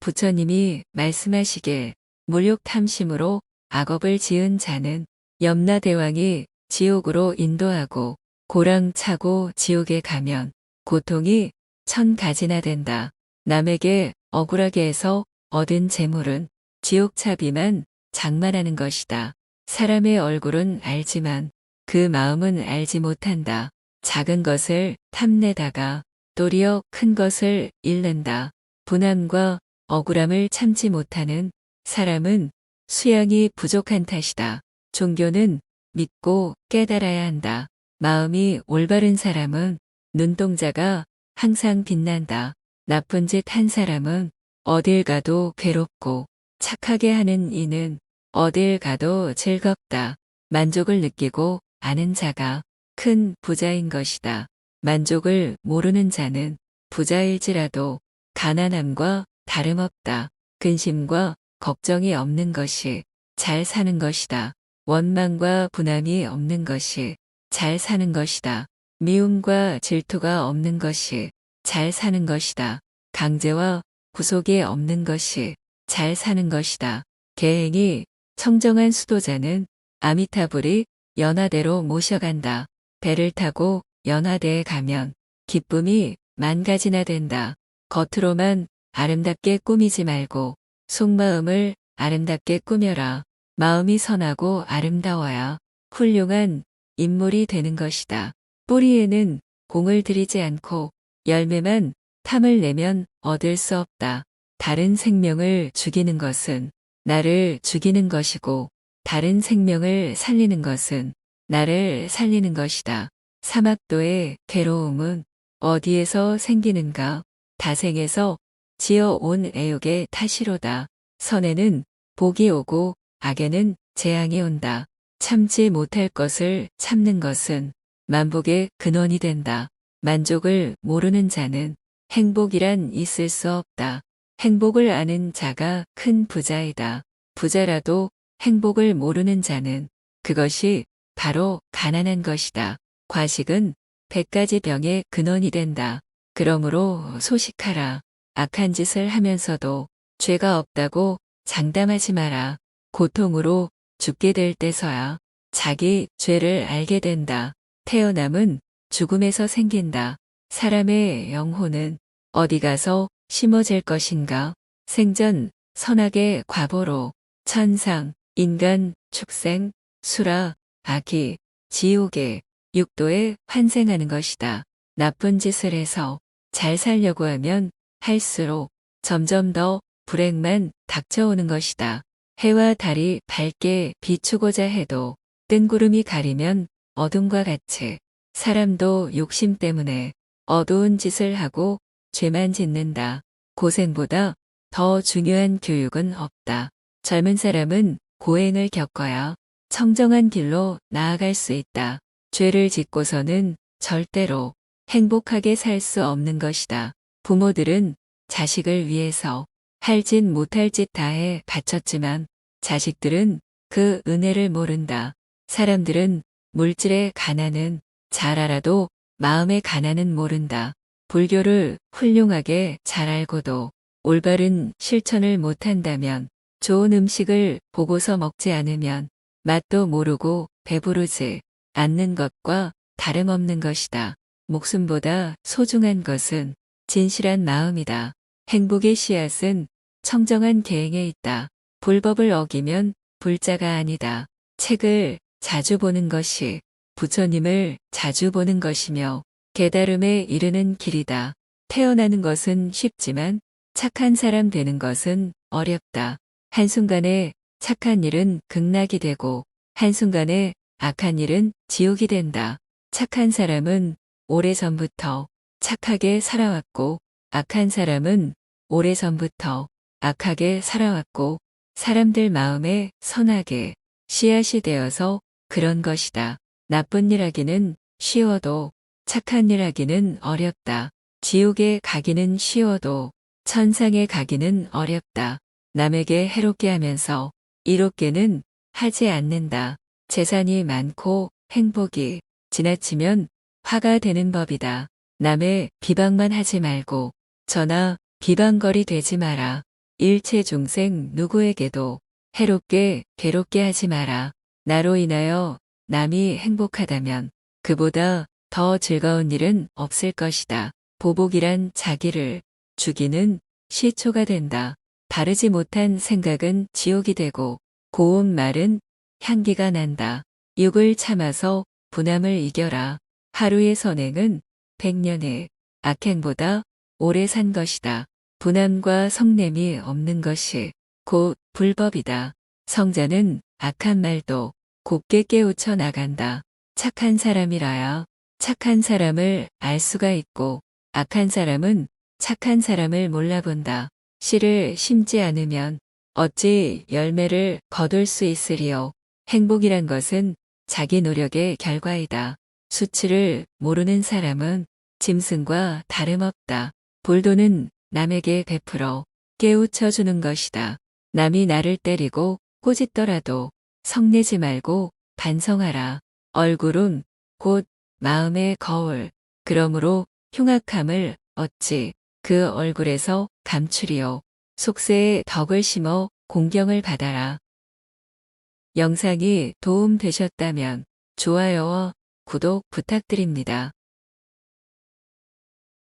부처님이 말씀하시길 물욕 탐심으로 악업을 지은 자는 염라대왕이 지옥으로 인도하고 고랑 차고 지옥에 가면 고통이 1000가지나 된다. 남에게 억울하게 해서 얻은 재물은 지옥차비만 장만하는 것이다. 사람의 얼굴은 알지만 그 마음은 알지 못한다. 작은 것을 탐내다가 도리어 큰 것을 잃는다. 분함과 억울함을 참지 못하는 사람은 수양이 부족한 탓이다. 종교는 믿고 깨달아야 한다. 마음이 올바른 사람은 눈동자가 항상 빛난다. 나쁜 짓 한 사람은 어딜 가도 괴롭고 착하게 하는 이는 어딜 가도 즐겁다. 만족을 느끼고 아는 자가 큰 부자인 것이다. 만족을 모르는 자는 부자일지라도 가난함과 다름없다. 근심과 걱정이 없는 것이 잘 사는 것이다. 원망과 분함이 없는 것이 잘 사는 것이다. 미움과 질투가 없는 것이 잘 사는 것이다. 강제와 구속이 없는 것이 잘 사는 것이다. 계행이 청정한 수도자는 아미타불이 연화대로 모셔간다. 배를 타고 연화대에 가면 기쁨이 10,000가지나 된다. 겉으로만 아름답게 꾸미지 말고 속마음을 아름답게 꾸며라. 마음이 선하고 아름다워야 훌륭한 인물이 되는 것이다. 뿌리에는 공을 들이지 않고 열매만 탐을 내면 얻을 수 없다. 다른 생명을 죽이는 것은 나를 죽이는 것이고 다른 생명을 살리는 것은 나를 살리는 것이다. 사막도의 괴로움은 어디에서 생기는가? 다생에서 지어온 애욕의 탓이로다. 선에는 복이 오고 악에는 재앙이 온다. 참지 못할 것을 참는 것은 만복의 근원이 된다. 만족을 모르는 자는 행복이란 있을 수 없다. 행복을 아는 자가 큰 부자이다. 부자라도 행복을 모르는 자는 그것이 바로 가난한 것이다. 과식은 100가지 병의 근원이 된다. 그러므로 소식하라. 악한 짓을 하면서도 죄가 없다고 장담하지 마라. 고통으로 죽게 될 때서야 자기 죄를 알게 된다. 태어남은 죽음에서 생긴다. 사람의 영혼은 어디 가서 심어질 것인가? 생전 선악의 과보로 천상, 인간, 축생, 수라, 악이, 지옥의 육도에 환생하는 것이다. 나쁜 짓을 해서 잘 살려고 하면 할수록 점점 더 불행만 닥쳐오는 것이다. 해와 달이 밝게 비추고자 해도 뜬구름이 가리면 어둠과 같이 사람도 욕심 때문에 어두운 짓을 하고 죄만 짓는다. 고생보다 더 중요한 교육은 없다. 젊은 사람은 고행을 겪어야 청정한 길로 나아갈 수 있다. 죄를 짓고서는 절대로 행복하게 살 수 없는 것이다. 부모들은 자식을 위해서 할 짓 못할 짓 다해 바쳤지만 자식들은 그 은혜를 모른다. 사람들은 물질의 가난은 잘 알아도 마음의 가난은 모른다. 불교를 훌륭하게 잘 알고도 올바른 실천을 못한다면 좋은 음식을 보고서 먹지 않으면 맛도 모르고 배부르지 않는 것과 다름없는 것이다. 목숨보다 소중한 것은 진실한 마음이다. 행복의 씨앗은 청정한 계행에 있다. 불법을 어기면 불자가 아니다. 책을 자주 보는 것이 부처님을 자주 보는 것이며 깨달음에 이르는 길이다. 태어나는 것은 쉽지만 착한 사람 되는 것은 어렵다. 한순간에 착한 일은 극락이 되고 한순간에 악한 일은 지옥이 된다. 착한 사람은 오래전부터 착하게 살아왔고 악한 사람은 오래전부터 악하게 살아왔고 사람들 마음에 선하게 씨앗이 되어서 그런 것이다. 나쁜 일 하기는 쉬워도 착한 일 하기는 어렵다. 지옥에 가기는 쉬워도 천상에 가기는 어렵다. 남에게 해롭게 하면서 이롭게는 하지 않는다. 재산이 많고 행복이 지나치면 화가 되는 법이다. 남의 비방만 하지 말고 저나 비방거리 되지 마라. 일체 중생 누구에게도 해롭게 괴롭게 하지 마라. 나로 인하여 남이 행복하다면 그보다 더 즐거운 일은 없을 것이다. 보복이란 자기를 죽이는 시초가 된다. 바르지 못한 생각은 지옥이 되고 고운 말은 향기가 난다. 육을 참아서 분함을 이겨라. 하루의 선행은 100년의 악행보다 오래 산 것이다. 분함과 성냄이 없는 것이 곧 불법이다. 성자는 악한 말도 곱게 깨우쳐 나간다. 착한 사람이라야 착한 사람을 알 수가 있고 악한 사람은 착한 사람을 몰라본다. 씨를 심지 않으면 어찌 열매를 거둘 수 있으리요. 행복이란 것은 자기 노력의 결과이다. 수치를 모르는 사람은 짐승과 다름없다. 볼도는 남에게 베풀어 깨우쳐 주는 것이다. 남이 나를 때리고 꼬집더라도 성내지 말고 반성하라. 얼굴은 곧 마음의 거울. 그러므로 흉악함을 어찌 그 얼굴에서 감추리요. 속세에 덕을 심어 공경을 받아라. 영상이 도움 되셨다면 좋아요와 구독 부탁드립니다.